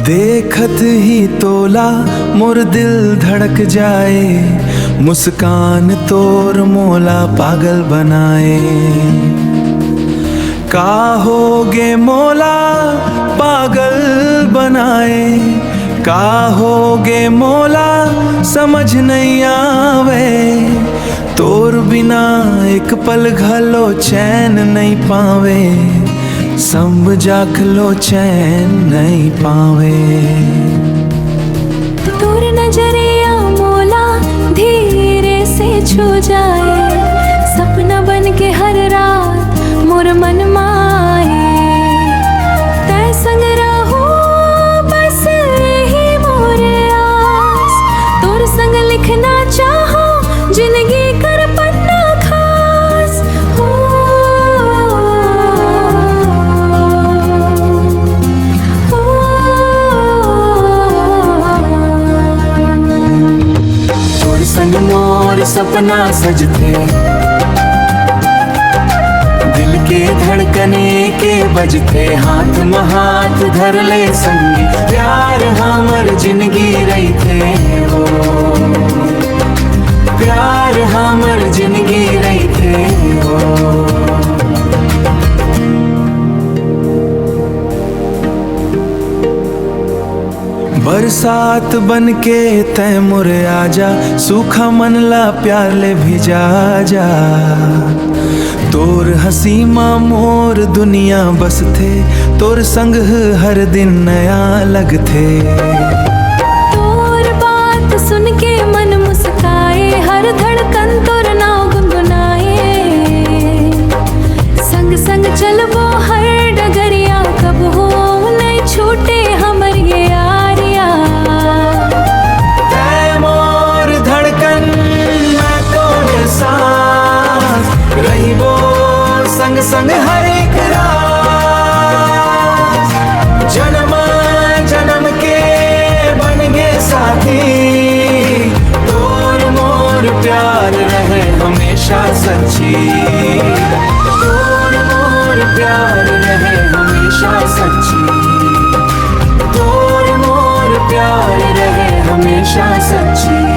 देखत ही तोला मोर दिल धड़क जाए, मुस्कान तोर मोला पागल बनाए। का होगे मोला पागल बनाए, का होगे मोला समझ नहीं आवे। तोर बिना एक पल घलो चैन नहीं पावे, समझाख लो चैन नहीं पावे। तोर नजरिया मोला धीरे से छू जाए, सपना बन के हर रात मोर मन माए। तै संग रहो बस यही मोर आस, तोर संग लिखना चाहो जिंदगी कर पन्ना खास। हो तोर संग मोर सपना सजते, दिल के धड़कने के बजते। हाथ में हाथ धर ले संगी, प्यार हमर जिंदगी रही थे हो, प्यार हमर जिंदगी रही थे हो। बरसात बन के तै मुरे आजा, सूखा मन ला प्यार ले भिजा जा। तोर हंसी माँ मोर दुनिया बस थे, तोर संग हर दिन नया लगथे। तोर बात सुन के मन मुस्काए, हर धड़कन तोर नाव गुनगुनाए। संग संग चलबो हर डगरिया, कब हो नहीं छूटे हमर ये यारिया। तै मोर धड़कन मैं तोरे सांस, रहिबो संग संग हर एक रात। जन्म जन्म के बनगे साथी, तोर मोर प्यार रहे हमेशा सच्ची। तोर मोर प्यार रहे हमेशा सच्ची, तोर मोर प्यार रहे हमेशा सच्ची।